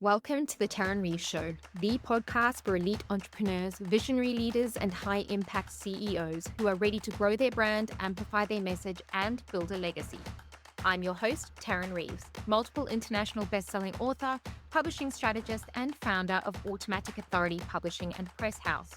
Welcome to the Tarryn Reeves Show, the podcast for elite entrepreneurs, visionary leaders, and high-impact CEOs who are ready to grow their brand, amplify their message, and build a legacy. I'm your host, Tarryn Reeves, multiple international best-selling author, publishing strategist, and founder of Automatic Authority Publishing and Press House.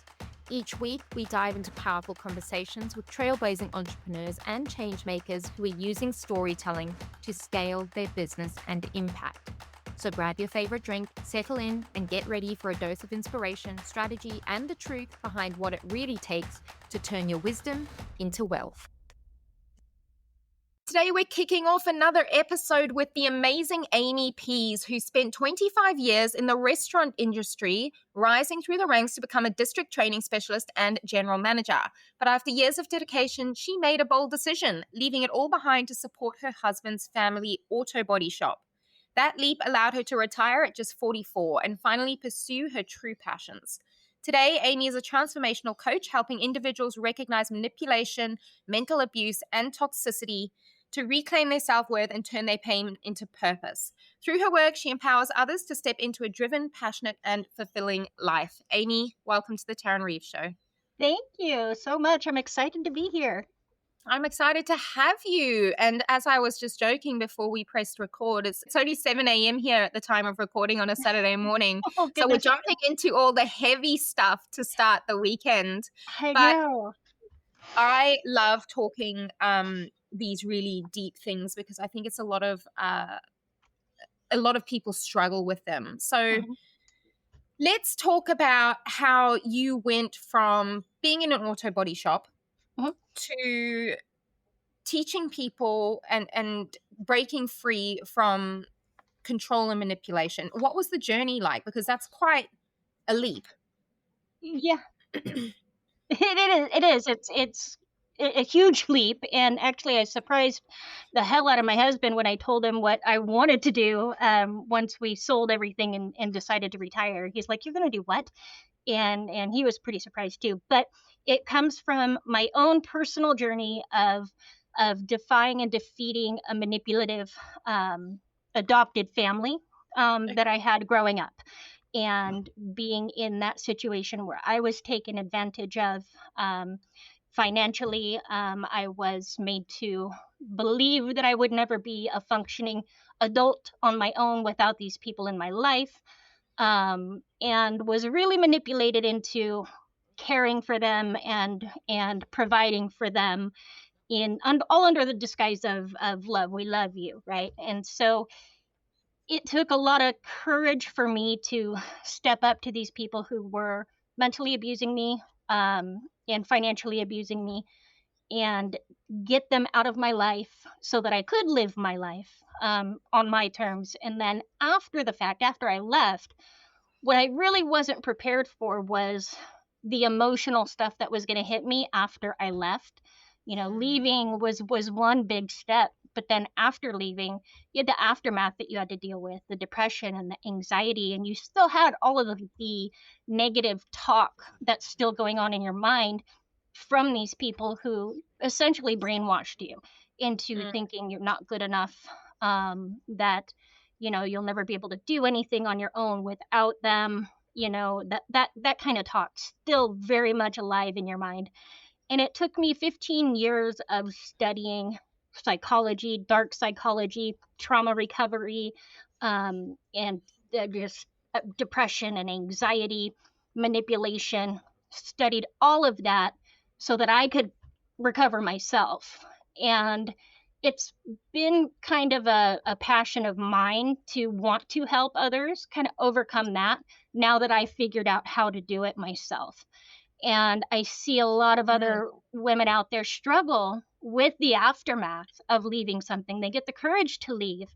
Each week, we dive into powerful conversations with trailblazing entrepreneurs and changemakers who are using storytelling to scale their business and impact. So grab your favorite drink, settle in, and get ready for a dose of inspiration, strategy, and the truth behind what it really takes to turn your wisdom into wealth. Today, we're kicking off another episode with the amazing Amy Pease, who spent 25 years in the restaurant industry, rising through the ranks to become a district training specialist and general manager. But after years of dedication, she made a bold decision, leaving it all behind to support her husband's family auto body shop. That leap allowed her to retire at just 44 and finally pursue her true passions. Today, Amy is a transformational coach helping individuals recognize manipulation, mental abuse, and toxicity to reclaim their self-worth and turn their pain into purpose. Through her work, she empowers others to step into a driven, passionate, and fulfilling life. Amy, welcome to the Tarryn Reeves Show. Thank you so much. I'm excited to be here. I'm excited to have you. And as I was just joking before we pressed record, it's only 7 a.m. here at the time of recording on a Saturday morning. Oh, So we're jumping into all the heavy stuff to start the weekend. I know. I love talking these really deep things because I think it's a lot of people struggle with them. So let's talk about how you went from being in an auto body shop to teaching people and breaking free from control and manipulation. What was the journey like? Because that's quite a leap. Yeah, it is. It's a huge leap. And actually, I surprised the hell out of my husband when I told him what I wanted to do once we sold everything and decided to retire. He's like, "You're going to do what?" And he was pretty surprised too. But it comes from my own personal journey of defying and defeating a manipulative adopted family that I had growing up, and being in that situation where I was taken advantage of financially. I was made to believe that I would never be a functioning adult on my own without these people in my life, and was really manipulated into caring for them and providing for them all under the disguise of love. We love you, right? And so it took a lot of courage for me to step up to these people who were mentally abusing me and financially abusing me, and get them out of my life so that I could live my life on my terms. And then after the fact, after I left, what I really wasn't prepared for was the emotional stuff that was going to hit me after I left. You know, leaving was one big step, but then after leaving, you had the aftermath that you had to deal with, the depression and the anxiety, and you still had all of the negative talk that's still going on in your mind from these people who essentially brainwashed you into thinking you're not good enough, that, you know, you'll never be able to do anything on your own without them. You know, that kind of talk still very much alive in your mind. And it took me 15 years of studying psychology, dark psychology, trauma recovery, and just depression and anxiety, manipulation, studied all of that so that I could recover myself. And it's been kind of a passion of mine to want to help others kind of overcome that now that I figured out how to do it myself. And I see a lot of other women out there struggle with the aftermath of leaving something. They get the courage to leave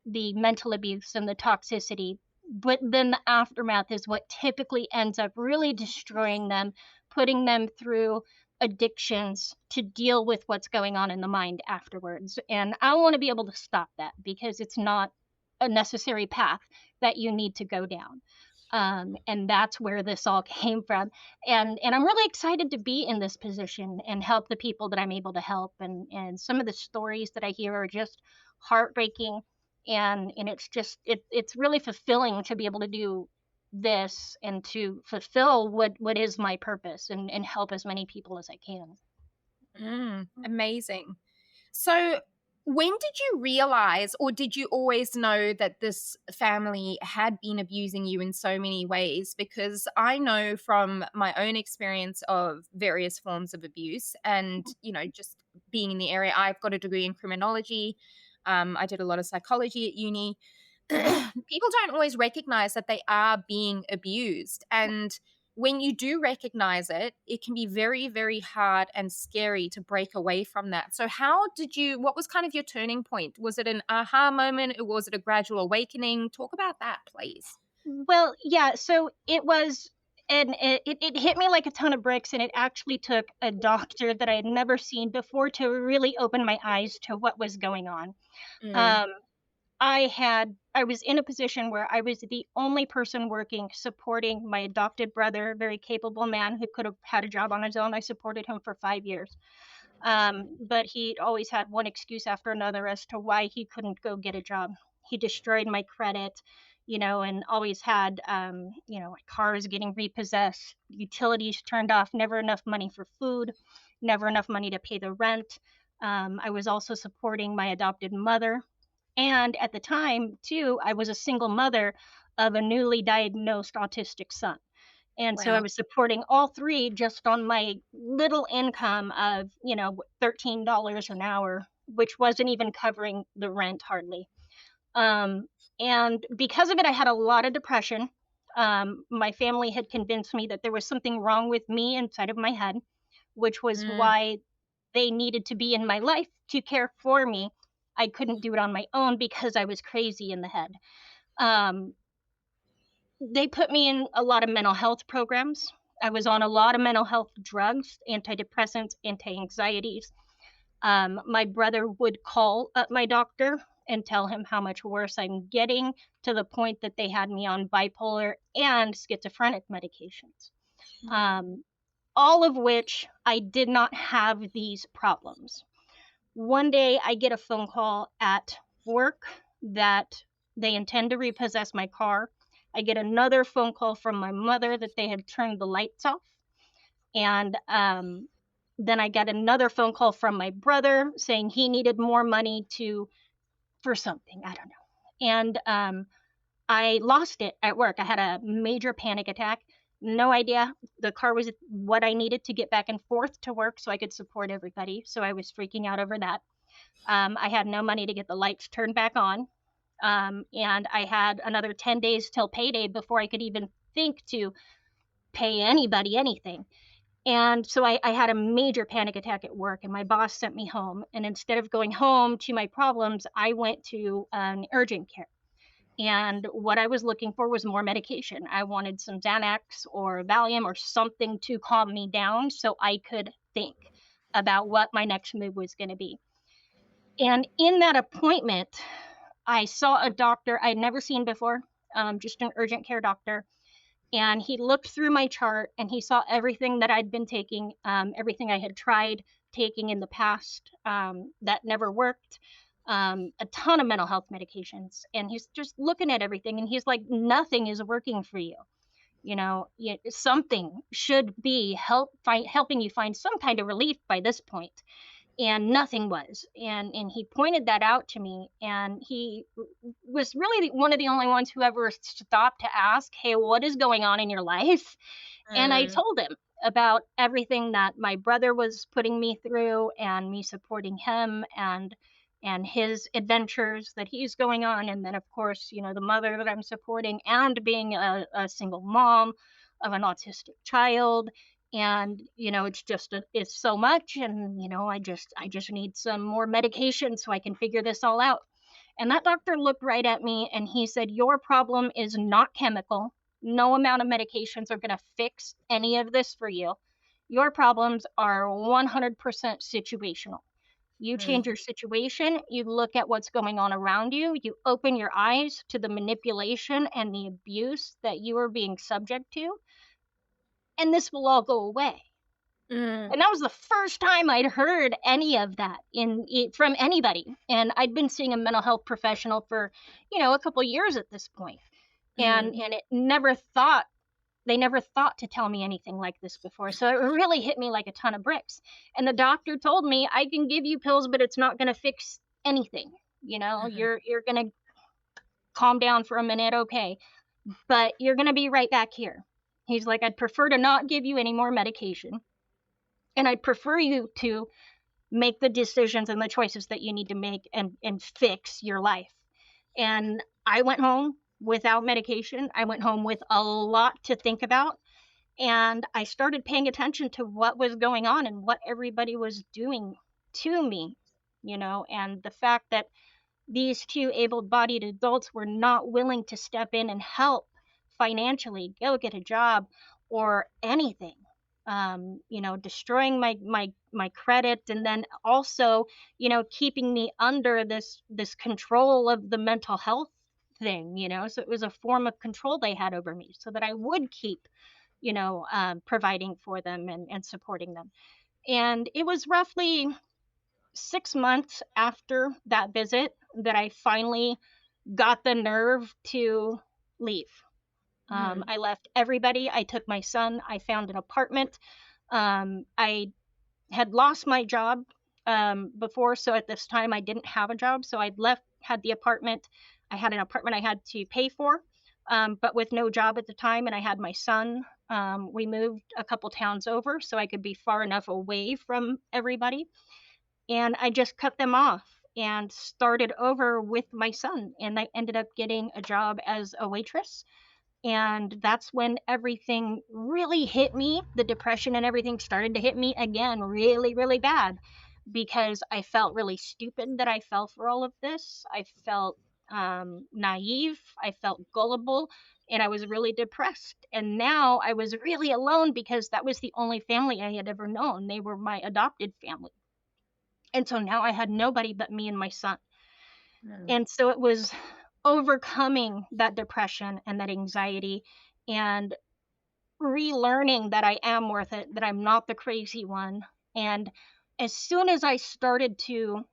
the mental abuse and the toxicity, but then the aftermath is what typically ends up really destroying them, putting them through addictions to deal with what's going on in the mind afterwards. And I want to be able to stop that, because it's not a necessary path that you need to go down. And that's where this all came from. And I'm really excited to be in this position and help the people that I'm able to help. And some of the stories that I hear are just heartbreaking. And it's just it's really fulfilling to be able to do this and to fulfill what is my purpose, and help as many people as I can. Amazing. So, when did you realize, or did you always know that this family had been abusing you in so many ways? Because I know from my own experience of various forms of abuse and, just being in the area, I've got a degree in criminology. I did a lot of psychology at uni. Mhm. People don't always recognize that they are being abused. And when you do recognize it, it can be very, very hard and scary to break away from that. So, what was kind of your turning point? Was it an aha moment or was it a gradual awakening? Talk about that, please. Well, yeah, so it was, and it hit me like a ton of bricks, and it actually took a doctor that I had never seen before to really open my eyes to what was going on. Mm, Um, I was in a position where I was the only person working, supporting my adopted brother, a very capable man who could have had a job on his own. I supported him for 5 years. But he always had one excuse after another as to why he couldn't go get a job. He destroyed my credit, and always had, cars getting repossessed, utilities turned off, never enough money for food, never enough money to pay the rent. I was also supporting my adopted mother. And at the time, too, I was a single mother of a newly diagnosed autistic son. And so I wow. was supporting all 3 just on my little income of, $13 an hour, which wasn't even covering the rent hardly. Um, and because of it, I had a lot of depression. My family had convinced me that there was something wrong with me inside of my head, which was Mm, why they needed to be in my life to care for me. I couldn't do it on my own because I was crazy in the head. Um, they put me in a lot of mental health programs. I was on a lot of mental health drugs, antidepressants, anti-anxieties. My brother would call up my doctor and tell him how much worse I'm getting, to the point that they had me on bipolar and schizophrenic medications. mm, Um, all of which I did not have these problems. One day I get a phone call at work that they intend to repossess my car. I get another phone call from my mother that they had turned the lights off. And then I got another phone call from my brother saying he needed more money to for something. I don't know. And I lost it at work. I had a major panic attack. No idea. The car was what I needed to get back and forth to work so I could support everybody. So I was freaking out over that. I had no money to get the lights turned back on. And I had another 10 days till payday before I could even think to pay anybody anything. And so I had a major panic attack at work, and my boss sent me home. And instead of going home to my problems, I went to an urgent care. And what I was looking for was more medication. I wanted some Xanax or Valium or something to calm me down so I could think about what my next move was going to be. And in that appointment, I saw a doctor I'd never seen before, just an urgent care doctor. And he looked through my chart and he saw everything that I'd been taking, everything I had tried taking in the past that never worked, a ton of mental health medications. And he's just looking at everything and he's like, nothing is working for you. Something should be helping you find some kind of relief by this point, and nothing was. And he pointed that out to me, and he was really one of the only ones who ever stopped to ask, hey, what is going on in your life? And I mm, told him about everything that my brother was putting me through, and me supporting him, and his adventures that he's going on. And then, of course, the mother that I'm supporting, and being a single mom of an autistic child. And it's so much. And I just need some more medication so I can figure this all out. And that doctor looked right at me and he said, your problem is not chemical. No amount of medications are going to fix any of this for you. Your problems are 100% situational. You mm. change your situation, you look at what's going on around you, you open your eyes to the manipulation and the abuse that you are being subject to, and this will all go away. Mm. And that was the first time I'd heard any of that from anybody. And I'd been seeing a mental health professional for, a couple years at this point. And Mm. and it never thought they never thought to tell me anything like this before. So it really hit me like a ton of bricks. And the doctor told me, I can give you pills, but it's not going to fix anything. Mhm. You're going to calm down for a minute, okay, but you're going to be right back here. He's like, I'd prefer to not give you any more medication, and I'd prefer you to make the decisions and the choices that you need to make and fix your life. And I went home without medication. I went home with a lot to think about, and I started paying attention to what was going on and what everybody was doing to me, and the fact that these two able-bodied adults were not willing to step in and help financially, go get a job or anything. Destroying my credit, and then also, keeping me under this control of the mental health thing. So it was a form of control they had over me, so that I would keep, providing for them and supporting them. And it was roughly 6 months after that visit that I finally got the nerve to leave. Mm. I left everybody. I took my son. I found an apartment. I had lost my job before, so at this time I didn't have a job. So I'd left, had the apartment. I had an apartment I had to pay for, but with no job at the time, and I had my son. We moved a couple towns over so I could be far enough away from everybody, and I just cut them off and started over with my son. And I ended up getting a job as a waitress. And that's when everything really hit me. The depression and everything started to hit me again really, really bad, because I felt really stupid that I fell for all of this. I felt naive. I felt gullible. And I was really depressed. And now I was really alone, because that was the only family I had ever known. They were my adopted family. And so now I had nobody but me and my son. Mm. And so it was overcoming that depression and that anxiety, and relearning that I am worth it, that I'm not the crazy one. And as soon as I started to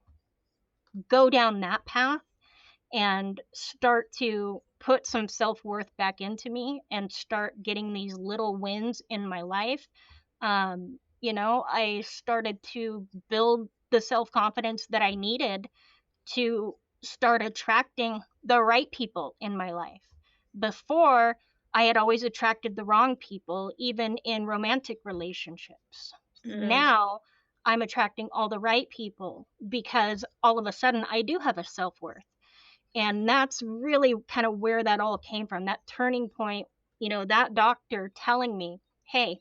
go down that path and start to put some self worth back into me and start getting these little wins in my life, I started to build the self confidence that I needed to start attracting the right people in my life. Before, I had always attracted the wrong people, even in romantic relationships. Mm. Now, I'm attracting all the right people, because all of a sudden I do have a self worth. And that's really kind of where that all came from, that turning point, that doctor telling me, hey,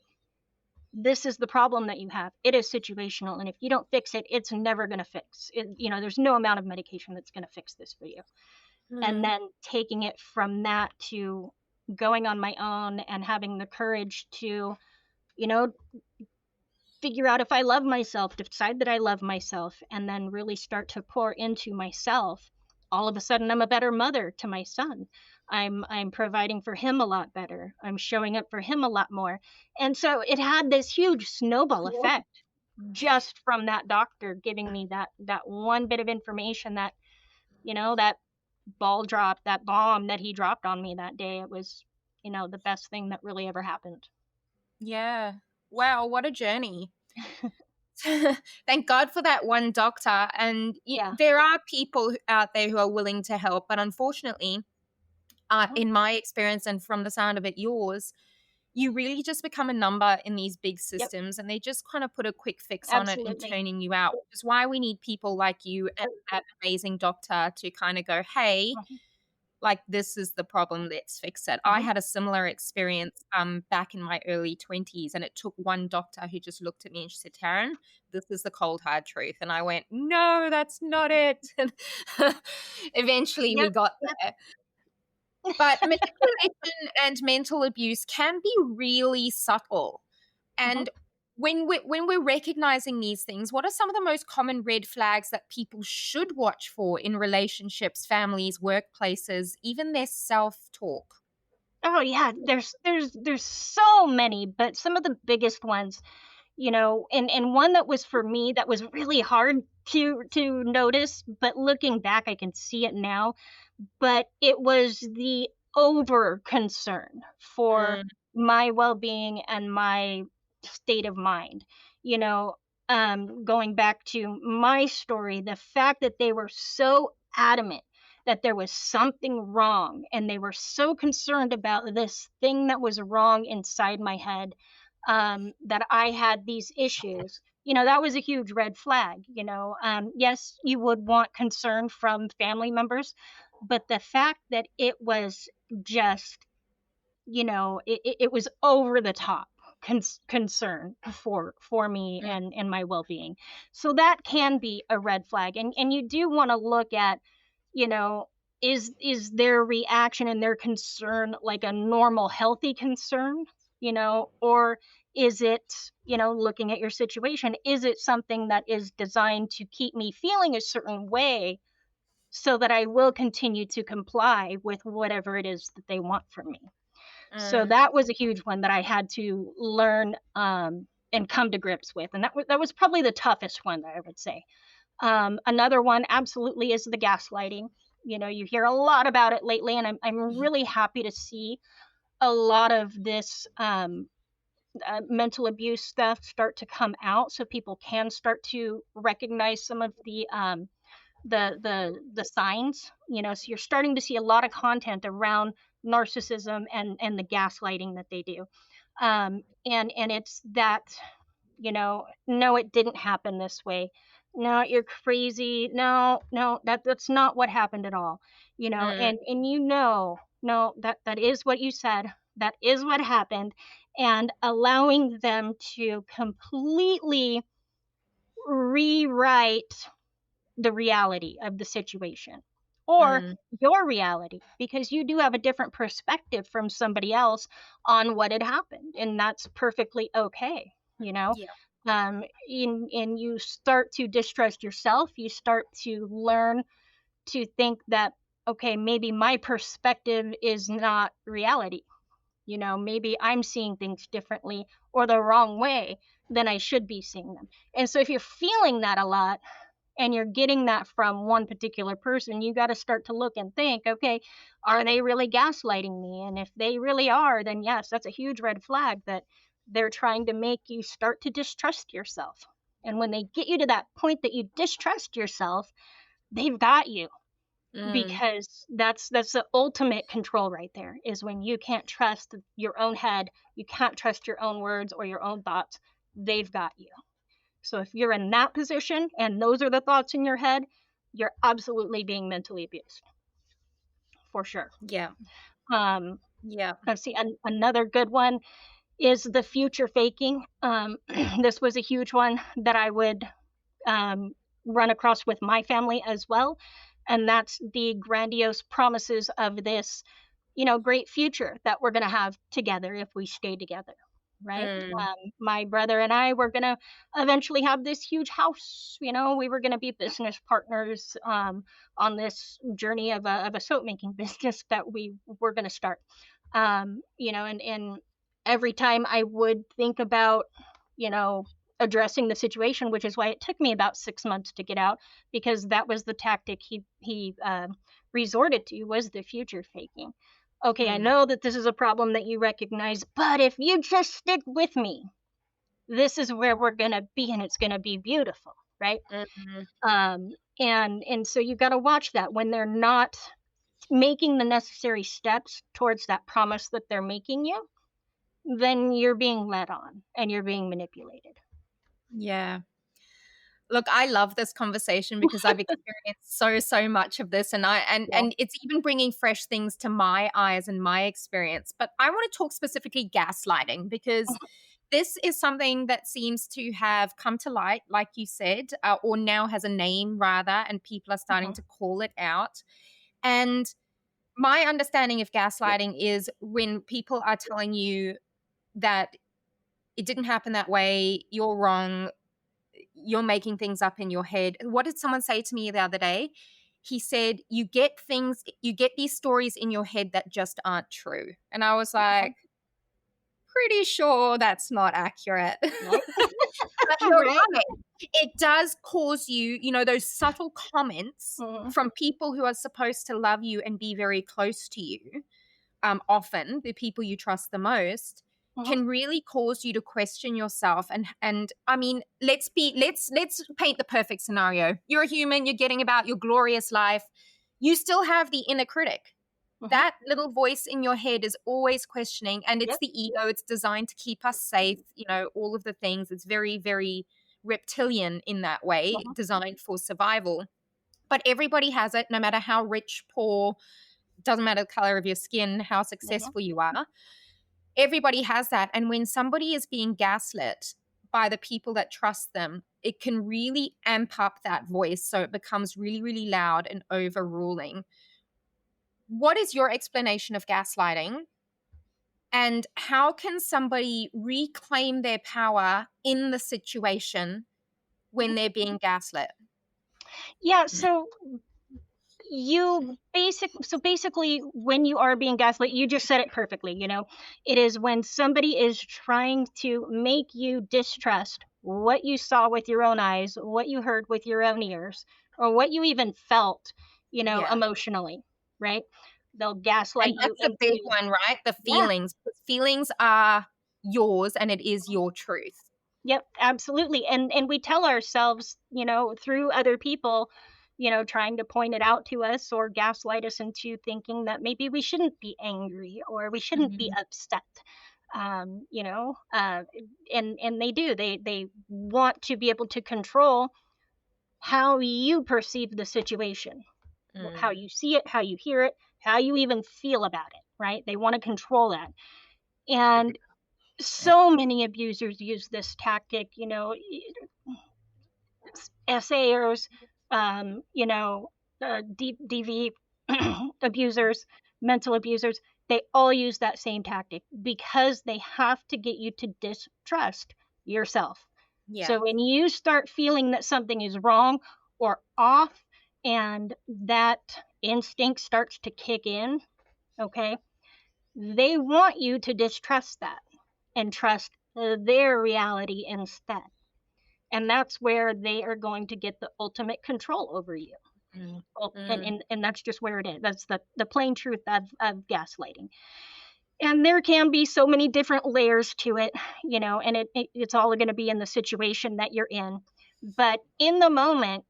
this is the problem that you have. It is situational. And if you don't fix it, it's never going to fix it. There's no amount of medication that's going to fix this for you. And Mm. then taking it from that to going on my own and having the courage to, you know, figure out if I love myself, decide that I love myself, and then really start to pour into myself. All of a sudden, I'm a better mother to my son. I'm providing for him a lot better. I'm showing up for him a lot more. And so it had this huge snowball effect, just from that doctor giving me that one bit of information, that that bomb that he dropped on me that day. It was, the best thing that really ever happened. Yeah. Wow, what a journey. Thank God for that one doctor. And Yeah. there are people out there who are willing to help, but unfortunately, Oh, in my experience and from the sound of it, yours, you really just become a number in these big yep, systems, and they just kind of put a quick fix on it and absolutely. turning you out, which is why we need people like you and that amazing doctor to kind of go, hey, Mhm, like this is the problem, let's fix it. I mhm. had a similar experience back in my early 20s, and it took one doctor who just looked at me and she said, Tarryn, this is the cold hard truth. And I went, no, that's not it. And eventually we Yep, got yep. there. But manipulation and mental abuse can be really subtle. Mhm. And when we're recognizing these things, what are some of the most common red flags that people should watch for in relationships, families, workplaces, even their self-talk? Oh yeah, there's so many, but some of the biggest ones, and one that was for me that was really hard to notice, but looking back I can see it now. But it was the over concern for Mm, my well-being and my state of mind. You know, Going back to my story, the fact that they were so adamant that there was something wrong and they were so concerned about this thing that was wrong inside my head, that I had these issues. That was a huge red flag. Yes, you would want concern from family members, but the fact that it was just, it was over the top concern for me mm, and my well-being. So that can be a red flag, and you do want to look at, you know is their reaction and their concern like a normal healthy concern, or is it, looking at your situation, is it something that is designed to keep me feeling a certain way so that I will continue to comply with whatever it is that they want from me. So mm, that was a huge one that I had to learn, and come to grips with, and that was probably the toughest one that I would say. Another one absolutely is the gaslighting. You hear a lot about it lately, and I'm really happy to see a lot of this, mental abuse stuff start to come out, so people can start to recognize some of the signs. So you're starting to see a lot of content around narcissism and the gaslighting that they do. And it's that, no, it didn't happen this way. No, you're crazy. No, no, that's not what happened at all. mm, And no, that is what you said. That is what happened. And allowing them to completely rewrite the reality of the situation, or mm. your reality, because you do have a different perspective from somebody else on what had happened, and that's perfectly okay. you know Yeah. and you start to distrust yourself. You start to learn to think that, okay, maybe my perspective is not reality. Maybe I'm seeing things differently or the wrong way than I should be seeing them. And so if you're feeling that a lot, and you're getting that from one particular person, you got to start to look and think, okay, are they really gaslighting me? And if they really are, then yes, that's a huge red flag that they're trying to make you start to distrust yourself. And when they get you to that point that you distrust yourself, they've got you, Mm, because that's the ultimate control right there, is when you can't trust your own head, you can't trust your own words or your own thoughts. They've got you. So if you're in that position and those are the thoughts in your head, you're absolutely being mentally abused, for sure. yeah. Um, Yeah. let's see, another good one is the future faking. This was a huge one that I would, um, run across with my family as well. And that's the grandiose promises of this, great future that we're going to have together if we stay together, right? Mm, My brother and I were going to eventually have this huge house. We were going to be business partners, on this journey of a soap making business that we were going to start. And every time I would think about, you know, addressing the situation, which is why it took me about 6 months to get out, because that was the tactic he resorted to, was the future faking. Okay, I mm, know that this is a problem that you recognize, but if you just stick with me, this is where we're gonna be, and it's gonna be beautiful, right? mm, And so you got to watch that when they're not making the necessary steps towards that promise that they're making you, then you're being led on and you're being manipulated. yeah. Look, I love this conversation because I've experienced so much of this, and I Yeah. and it's even bringing fresh things to my eyes and my experience. But I want to talk specifically gaslighting because this is something that seems to have come to light, like you said, or now has a name rather, and people are starting Mhm. to call it out. And my understanding of gaslighting is when people are telling you that it didn't happen that way, you're wrong, you're making things up in your head. What did someone say to me the other day? He said, you get these stories in your head that just aren't true. And I was like, pretty sure that's not accurate. Right? But you're Right? right. It does cause you, those subtle comments Mhm, from people who are supposed to love you and be very close to you, often the people you trust the most, mhm, can really cause you to question yourself. And I mean, let's paint the perfect scenario. You're a human, you're getting about your glorious life. You still have the inner critic. mhm. That little voice in your head is always questioning, and it's Yep. the ego. It's designed to keep us safe, all of the things. It's very, very reptilian in that way, Mhm, designed for survival. But everybody has it, no matter how rich, poor, doesn't matter the color of your skin, how mhm. successful you are. Everybody has that. And when somebody is being gaslit by the people that trust them, it can really amp up that voice so it becomes really, really loud and overruling. What is your explanation of gaslighting? And how can somebody reclaim their power in the situation Mhm. when they're being gaslit? Yeah, so basically when you are being gaslit, you just said it perfectly, it is when somebody is trying to make you distrust what you saw with your own eyes, what you heard with your own ears, or what you even felt, Yeah. emotionally, right? They'll And gaslight you that's a big into, one, right? The yeah. feelings. Because feelings are yours and it is your truth. Yep, absolutely. And we tell ourselves, through other people, trying to point it out to us or gaslight us into thinking that maybe we shouldn't be angry or we shouldn't be Mm, upset. Um, you know, uh, and they do. They want to be able to control how you perceive the situation, how mm, you see it, how you hear it, how you even feel about it, right? They want to control that. And so many abusers use this tactic, essayers, um, you know, DV abusers, mental abusers, they all use that same tactic because they have to get you to distrust yourself. yeah. So when you start feeling that something is wrong or off and that instinct starts to kick in, okay, they want you to distrust that and trust their reality instead. And that's where they are going to get the ultimate control over you. Mm, Oh, and, mm, and, and that's just where it is. That's the plain truth of gaslighting. And there can be so many different layers to it, and it's all going to be in the situation that you're in. But in the moment,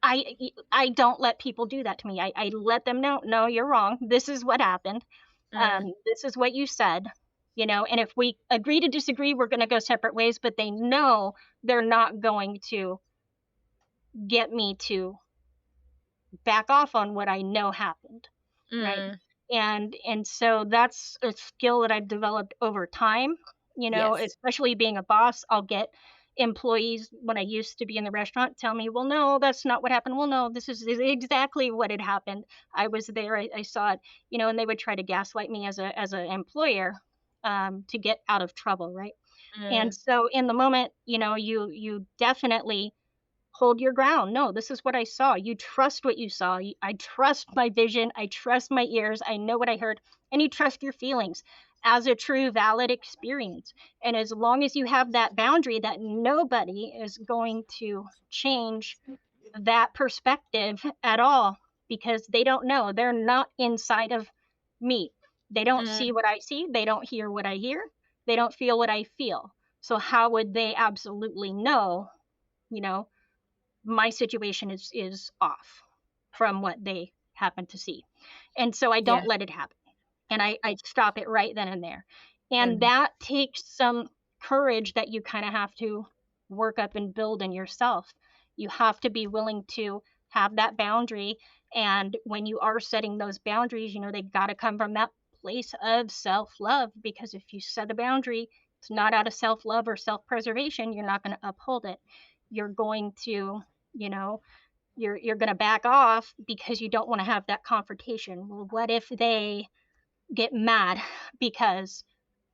I don't let people do that to me. I let them know, no, you're wrong. This is what happened. mm, This is what you said, and if we agree to disagree, we're going to go separate ways, but they know they're not going to get me to back off on what I know happened, right? mm. And so that's a skill that I've developed over time, Yes. especially being a boss. I'll get employees when I used to be in the restaurant tell me, well, no, that's not what happened. Well, no, this is exactly what had happened. I was there, I saw it, and they would try to gaslight me as an employer, to get out of trouble, right? And Mm, so in the moment, you definitely hold your ground. No, this is what I saw. You trust what you saw. I trust my vision. I trust my ears. I know what I heard. And you trust your feelings as a true, valid experience. And as long as you have that boundary that nobody is going to change that perspective at all because they don't know. They're not inside of me. They don't mm, see what I see. They don't hear what I hear. They don't feel what I feel. So, how would they absolutely know, you know, my situation is off from what they happen to see. And so I yeah. don't let it happen. And I stop it right then and there. And Mm, that takes some courage that you kind of have to work up and build in yourself. You have to be willing to have that boundary. And when you are setting those boundaries, they got to come from that place of self love. Because if you set a boundary, it's not out of self love or self preservation, you're not going to uphold it. You're going to, you know, you're going to back off because you don't want to have that confrontation. Well, what if they get mad because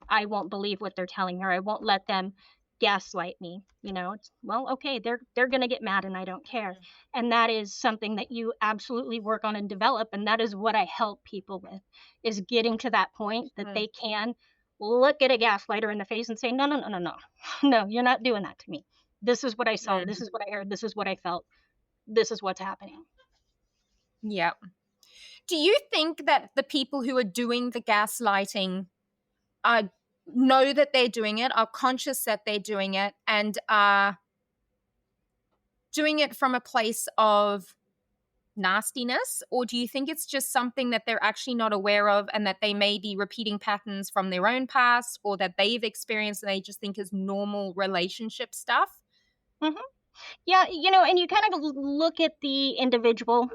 I won't believe what they're telling me, or I won't let them gaslight me? It's, well, okay, they're going to get mad and I don't care. And that is something that you absolutely work on and develop, and that is what I help people with, is getting to that point that mm, they can look at a gaslighter in the face and say, no, no, no, no, no, no, you're not doing that to me. This is what I saw. This Mm, is what I heard. This is what I felt. This is what's happening. yeah. Do you think that the people who are doing the gaslighting are know that they're doing it, are conscious that they're doing it, and are doing it from a place of nastiness? Or do you think it's just something that they're actually not aware of and that they may be repeating patterns from their own past or that they've experienced and they just think is normal relationship stuff? Hmm. Yeah, and you kind of look at the individual,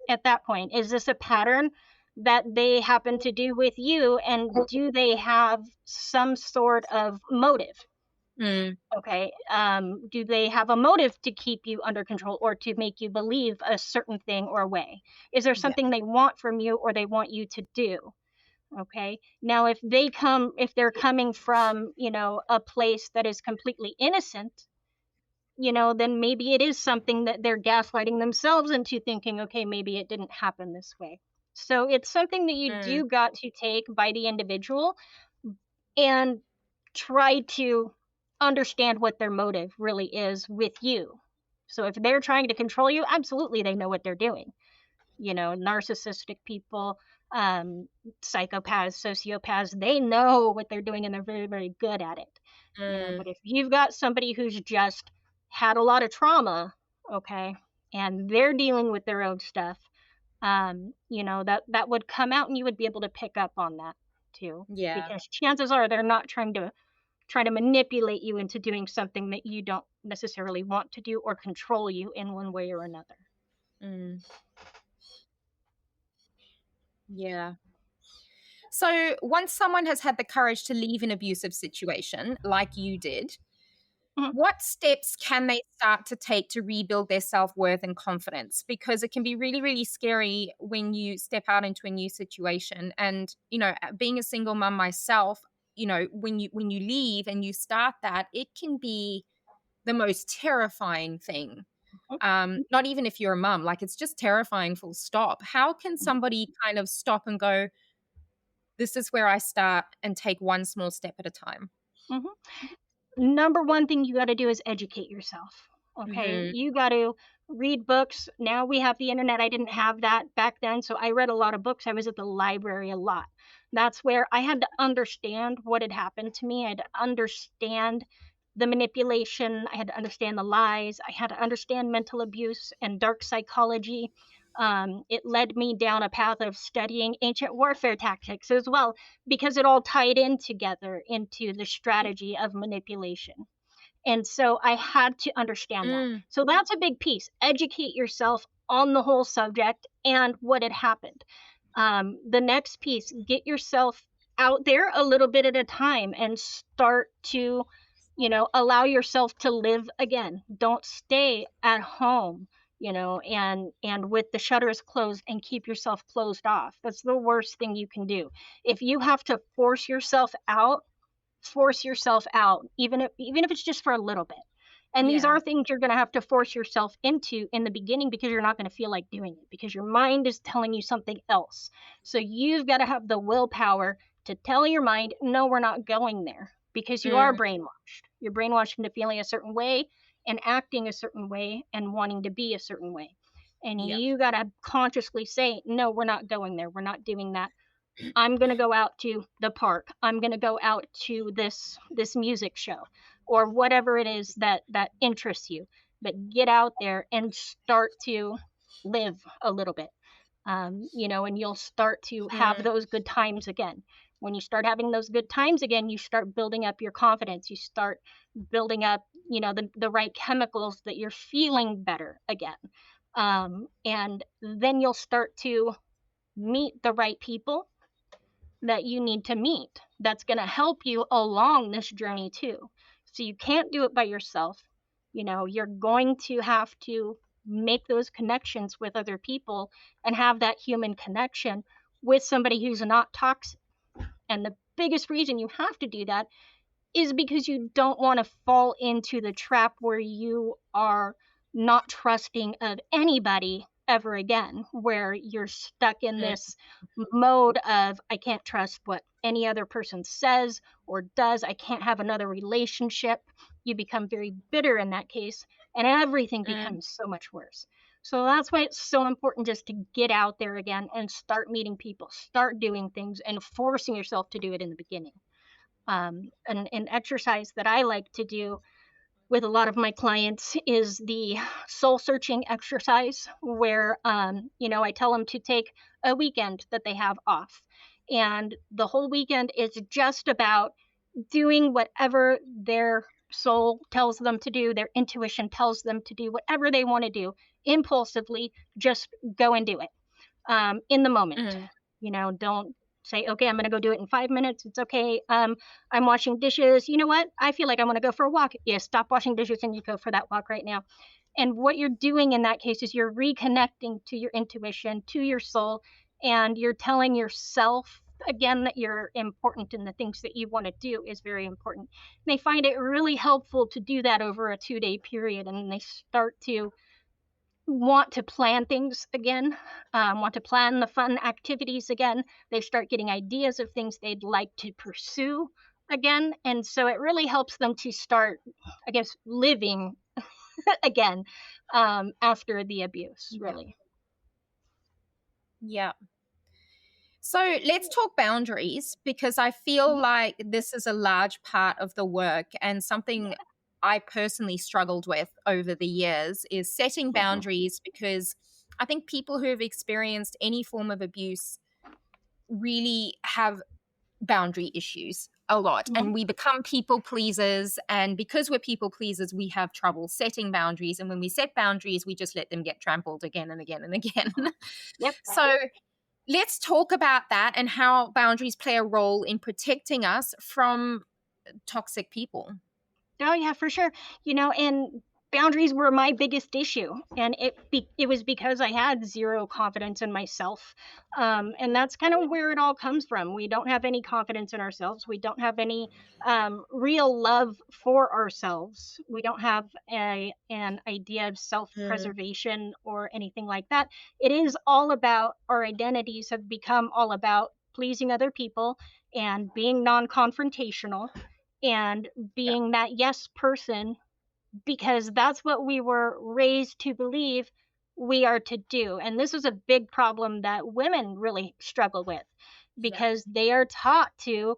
at that point. Is this a pattern that they happen to do with you? And do they have some sort of motive? Mm, Okay. Do they have a motive to keep you under control or to make you believe a certain thing or way? Is there yeah. something they want from you or they want you to do? Okay. Now, if they're coming from, a place that is completely innocent, then maybe it is something that they're gaslighting themselves into thinking, okay, maybe it didn't happen this way. So it's something that you Mm, do got to take by the individual and try to understand what their motive really is with you. So if they're trying to control you, absolutely they know what they're doing. Narcissistic people, um, psychopaths, sociopaths, they know what they're doing and they're very, very good at it. mm, But if you've got somebody who's just had a lot of trauma, okay, and they're dealing with their own stuff, that would come out and you would be able to pick up on that too. yeah. Because chances are they're not trying to manipulate you into doing something that you don't necessarily want to do or control you in one way or another. Mm, yeah. So once someone has had the courage to leave an abusive situation, like you did, Mhm, what steps can they start to take to rebuild their self-worth and confidence? Because it can be really, really scary when you step out into a new situation. And, being a single mom myself, when you leave and you start that, it can be the most terrifying thing. Not even if you're a mom, like it's just terrifying, full stop. How can somebody kind of stop and go, this is where I start and take one small step at a time? mhm. Number one thing you got to do is educate yourself. Okay. Hmm. You got to read books. Now we have the internet. I didn't have that back then. So I read a lot of books. I was at the library a lot. That's where I had to understand what had happened to me. I had to understand the manipulation. I had to understand the lies. I had to understand mental abuse and dark psychology. It led me down a path of studying ancient warfare tactics as well, because it all tied in together into the strategy of manipulation. And so I had to understand that. Mm, So that's a big piece. Educate yourself on the whole subject and what had happened. The next piece, get yourself out there a little bit at a time and start to, allow yourself to live again. Don't stay at home, and with the shutters closed and keep yourself closed off. That's the worst thing you can do. If you have to force yourself out, even if it's just for a little bit. And these yeah. are things you're going to have to force yourself into in the beginning because you're not going to feel like doing it because your mind is telling you something else. So you've got to have the willpower to tell your mind, no, we're not going there, because you are Mm, brainwashed. You're brainwashed into feeling a certain way and acting a certain way and wanting to be a certain way. And yeah. you got to consciously say, no, we're not going there. We're not doing that. I'm going to go out to the park. I'm going to go out to this music show or whatever it is that interests you. But get out there and start to live a little bit. And you'll start to have Mm, those good times again. When you start having those good times again, you start building up your confidence. You start building up, the right chemicals that you're feeling better again. And then you'll start to meet the right people that you need to meet that's going to help you along this journey too. So you can't do it by yourself. You're going to have to make those connections with other people and have that human connection with somebody who's not toxic. And the biggest reason you have to do that is because you don't want to fall into the trap where you are not trusting of anybody ever again, where you're stuck in mm, this mode of I can't trust what any other person says or does. I can't have another relationship. You become very bitter in that case, and everything Mm. becomes so much worse. So that's why it's so important just to get out there again and start meeting people, start doing things, and forcing yourself to do it in the beginning. An exercise that I like to do with a lot of my clients is the soul searching exercise, where I tell them to take a weekend that they have off, and the whole weekend is just about doing whatever their soul tells them to do, their intuition tells them to do, whatever they want to do impulsively. Just go and do it, in the moment. Mm. Don't say, okay, I'm going to go do it in 5 minutes. It's okay. I'm washing dishes. You know what? I feel like I want to go for a walk. Yeah, stop washing dishes and you go for that walk right now. And what you're doing in that case is you're reconnecting to your intuition, to your soul, and you're telling yourself again that you're important and the things that you want to do is very important. And they find it really helpful to do that over a 2-day period, and they start to want to plan things again, want to plan the fun activities again. They start getting ideas of things they'd like to pursue again. And so it really helps them to start, I guess, living again, after the abuse, Yeah. really. Yeah. So let's talk boundaries, because I feel Mhm. like this is a large part of the work, and something I personally struggled with over the years is setting boundaries, because I think people who have experienced any form of abuse really have boundary issues a lot, Mhm. and we become people pleasers, and because we're people pleasers we have trouble setting boundaries, and when we set boundaries we just let them get trampled again and again and again. Yep. So let's talk about that and how boundaries play a role in protecting us from toxic people. Oh yeah, for sure. And boundaries were my biggest issue, and it was because I had zero confidence in myself, and that's kind of where it all comes from. We don't have any confidence in ourselves. We don't have any real love for ourselves. We don't have an idea of self Mm. preservation or anything like that. It is all about our identities have become all about pleasing other people and being non confrontational and Yeah. being that yes person, because that's what we were raised to believe we are to do. And this is a big problem that women really struggle with, Yeah. because they are taught to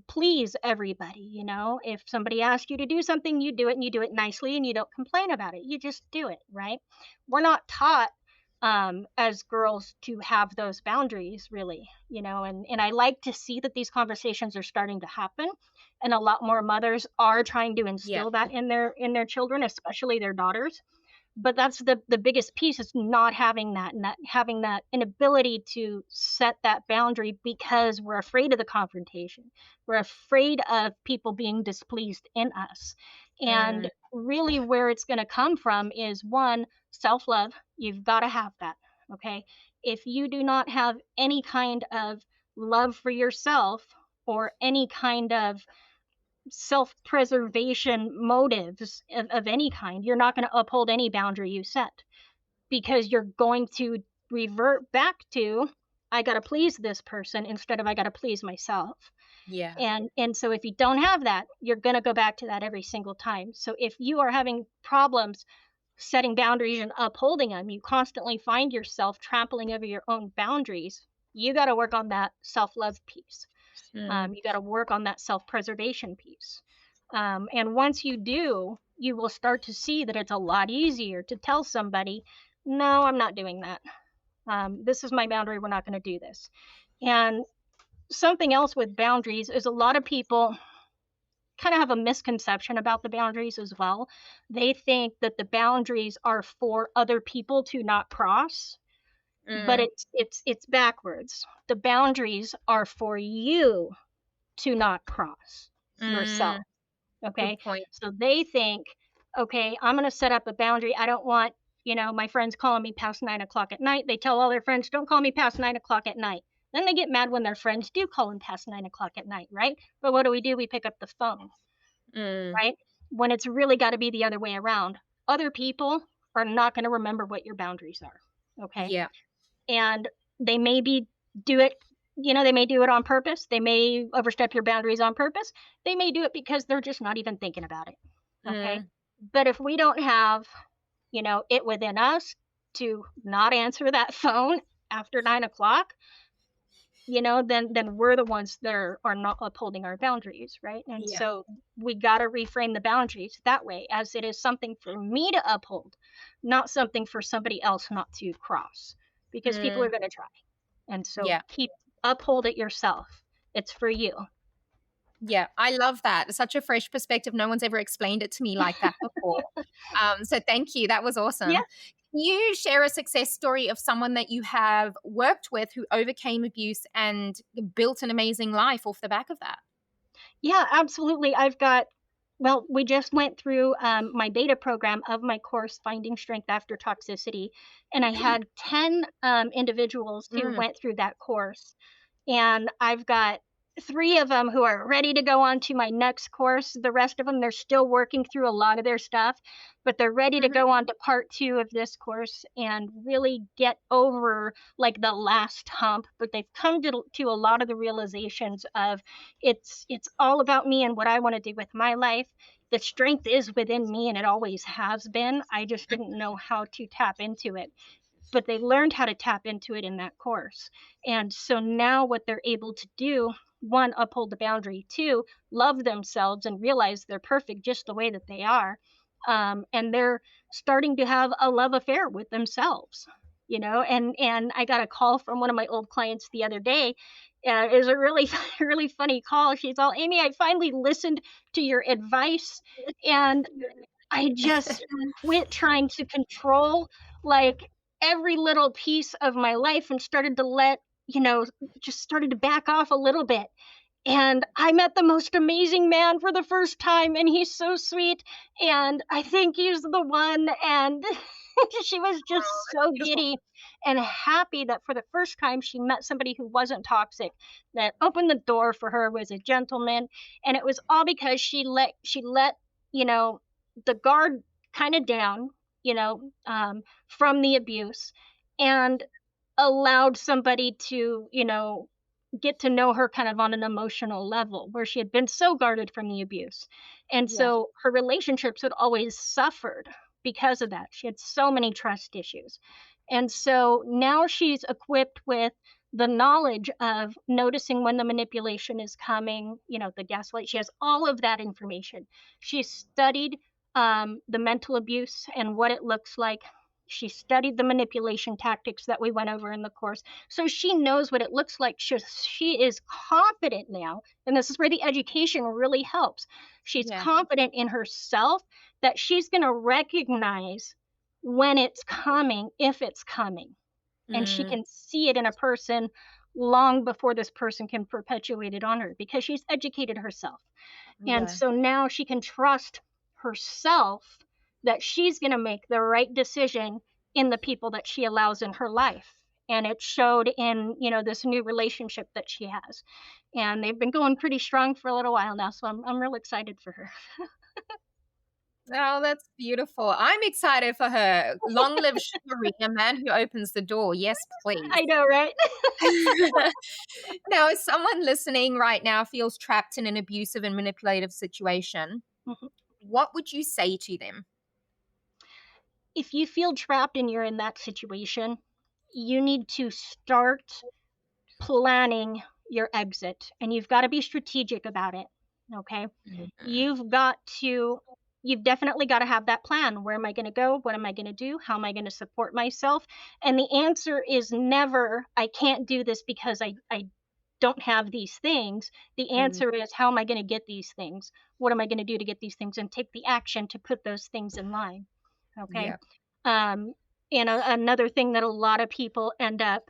please everybody. If somebody asks you to do something, you do it, and you do it nicely, and you don't complain about it. You just do it, right? We're not taught, as girls, to have those boundaries, really. And I like to see that these conversations are starting to happen, and a lot more mothers are trying to Yeah. instill that in their children, especially their daughters. But that's the biggest piece, is not having that, and not having that inability to set that boundary, because we're afraid of the confrontation. We're afraid of people being displeased in us. And Mm. really, where it's going to come from is, one, self-love. You've got to have that. Okay, if you do not have any kind of love for yourself, or any kind of self preservation motives of any kind, you're not going to uphold any boundary you set, because you're going to revert back to, I got to please this person instead of I got to please myself. Yeah. And so if you don't have that, you're going to go back to that every single time. So if you are having problems setting boundaries and upholding them, you constantly find yourself trampling over your own boundaries, you got to work on that self love piece. Mm. You got to work on that self preservation piece. And once you do, you will start to see that it's a lot easier to tell somebody, no, I'm not doing that. This is my boundary. We're not going to do this. And something else with boundaries is, a lot of people kind of have a misconception about the boundaries as well. They think that the boundaries are for other people to not cross, but Mm. it's backwards. The boundaries are for you to not cross yourself. Mm. Good Okay. point. So they think, okay, I'm going to set up a boundary. I don't want, my friends calling me past 9 o'clock at night. They tell all their friends, don't call me past 9 o'clock at night. Then they get mad when their friends do call them past 9 o'clock at night, right? But what do? We pick up the phone, Mm. right? When it's really got to be the other way around. Other people are not going to remember what your boundaries are. Okay. Yeah. And they maybe do it they may do it on purpose. They may overstep your boundaries on purpose. They may do it because they're just not even thinking about it. Okay. Mm. But if we don't have, it within us to not answer that phone after 9 o'clock, then we're the ones that are not upholding our boundaries, right? And Yeah. so we got to reframe the boundaries that way, as it is something for me to uphold, not something for somebody else not to cross, because people are Mm. going to try. And so Yeah. uphold it yourself. It's for you. Yeah, I love that. It's such a fresh perspective. No one's ever explained it to me like that before. So thank you. That was Yeah. awesome. Can you share a success story of someone that you have worked with who overcame abuse and built an amazing life off the back of that? Yeah, absolutely. We just went through my beta program of my course, Finding Strength After Toxicity, and I had 10 individuals who Mm. went through that course. And I've got 3 of them who are ready to go on to my next course. The rest of them, they're still working through a lot of their stuff, but they're ready to Mhm. go on to part 2 of this course and really get over like the last hump. But they've come to a lot of the realizations of it's all about me and what I want to do with my life. The strength is within me and it always has been. I just didn't know how to tap into it, but they learned how to tap into it in that course. And so now what they're able to do, one, uphold the boundary, two, love themselves and realize they're perfect just the way that they are. And they're starting to have a love affair with themselves, and I got a call from one of my old clients the other day. It was a really, really funny call. She's all, Amy, I finally listened to your advice and I just quit trying to control like every little piece of my life and started to just started to back off a little bit. And I met the most amazing man for the first time, and he's so sweet. And I think he's the one. And she was just so Beautiful. giddy and happy that for the first time she met somebody who wasn't toxic, that opened the door for her, was a gentleman. And it was all because she let you know the guard kind of down, from the abuse, and allowed somebody to get to know her kind of on an emotional level, where she had been so guarded from the abuse. And Yeah. so her relationships had always suffered because of that. She had so many trust issues. And so now she's equipped with the knowledge of noticing when the manipulation is coming, the gaslight. She has all of that information. She's studied the mental abuse and what it looks like. She studied the manipulation tactics that we went over in the course. So she knows what it looks like. She is confident now, and this is where the education really helps. She's Yeah. confident in herself that she's going to recognize when it's coming, if it's coming, and she Mm. can see it in a person long before this person can perpetuate it on her, because she's educated herself. And Yeah. so now she can trust herself that she's going to make the right decision in the people that she allows in her life. And it showed in, this new relationship that she has. And they've been going pretty strong for a little while now. So I'm real excited for her. Oh, that's beautiful. I'm excited for her. Long live chivalry, a man who opens the door. Yes, please. I know, right? Now, if someone listening right now feels trapped in an abusive and manipulative situation, what would you say to them? If you feel trapped and you're in that situation, you need to start planning your exit, and you've got to be strategic about it. Okay. Mhm. You've definitely got to have that plan. Where am I going to go? What am I going to do? How am I going to support myself? And the answer is never, I can't do this because I don't have these things. The Mm. answer is, how am I going to get these things? What am I going to do to get these things, and take the action to put those things in line? Okay. Yeah. um Another thing that a lot of people end up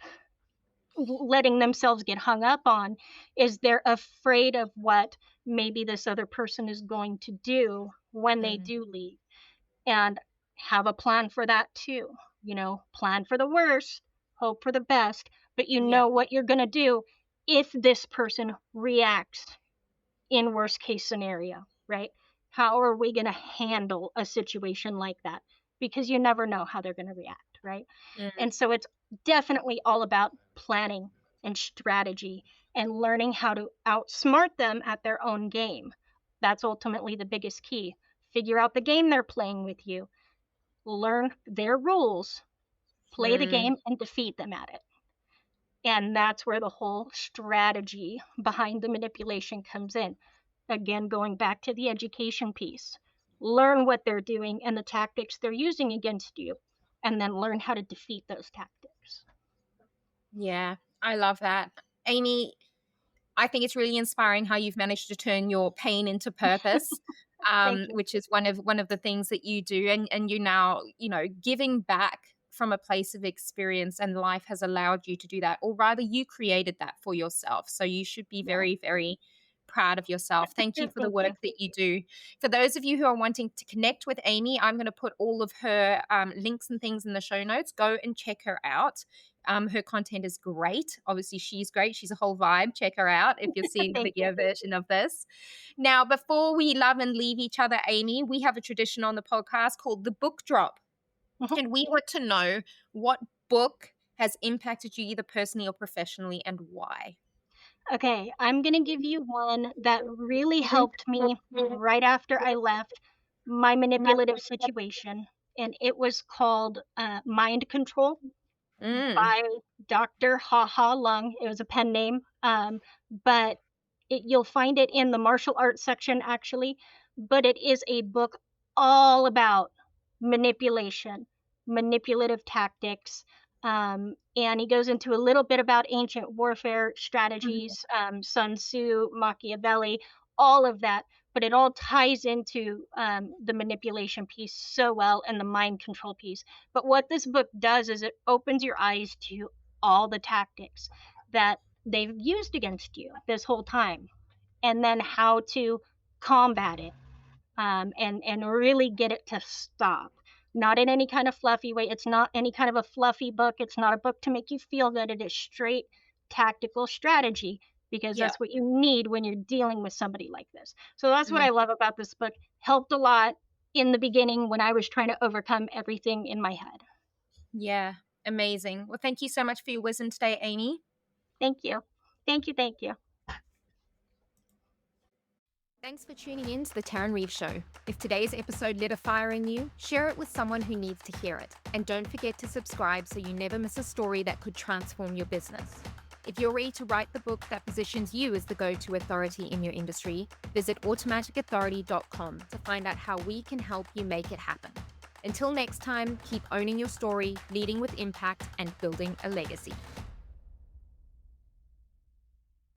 letting themselves get hung up on is they're afraid of what maybe this other person is going to do when they Mm. do leave, and have a plan for that too. Plan for the worst, hope for the best, but Yeah. what you're going to do if this person reacts in worst case scenario, right? How are we going to handle a situation like that? Because you never know how they're going to react, right? Mm. And so it's definitely all about planning. and strategy and learning how to outsmart them at their own game. That's ultimately the biggest key. Figure out the game they're playing with you, learn their rules, play the Mm, game, and defeat them at it. And that's where the whole strategy behind the manipulation comes in. Again, going back to the education piece, learn what they're doing and the tactics they're using against you, and then learn how to defeat those tactics. yeah, I love that. Amy, I think it's really inspiring how you've managed to turn your pain into purpose, Thank you. which is one of the things that you do, and you now, giving back from a place of experience, and life has allowed you to do that, or rather, you created that for yourself. So you should be Yeah. very, very proud of yourself. Thank you for the Thank you. work that you do. For those of you who are wanting to connect with Amy, I'm going to put all of her links and things in the show notes. Go and check her out. Her content is great. Obviously, she's great. She's a whole vibe. Check her out if you're seeing the Thank you. video version of this. Now, before we love and leave each other, Amy, we have a tradition on the podcast called the book drop. Mhm. And we want to know what book has impacted you either personally or professionally, and why. Okay, I'm going to give you one that really helped me right after I left my manipulative situation. And it was called Mind Control Mm, by Dr. Ha Ha Lung. It was a pen name, but you'll find it in the martial arts section actually. But it is a book all about manipulation, manipulative tactics, and he goes into a little bit about ancient warfare strategies, Sun Tzu, Machiavelli, all of that. But it all ties into the manipulation piece so well and the mind control piece. But what this book does is it opens your eyes to all the tactics that they've used against you this whole time, and then how to combat it, and really get it to stop. Not in any kind of fluffy way. It's not any kind of a fluffy book. It's not a book to make you feel good. It is straight tactical strategy because yeah. that's what you need when you're dealing with somebody like this. So that's what Mm, I love about this book. Helped a lot in the beginning when I was trying to overcome everything in my head. yeah. Amazing. Well, thank you so much for your wisdom today, Amy. Thank you. Thank you. Thank you. Thanks for tuning in to the Tarryn Reeves Show. If today's episode lit a fire in you, share it with someone who needs to hear it. And don't forget to subscribe so you never miss a story that could transform your business. If you're ready to write the book that positions you as the go-to authority in your industry, visit automaticauthority.com to find out how we can help you make it happen. Until next time, keep owning your story, leading with impact, and building a legacy.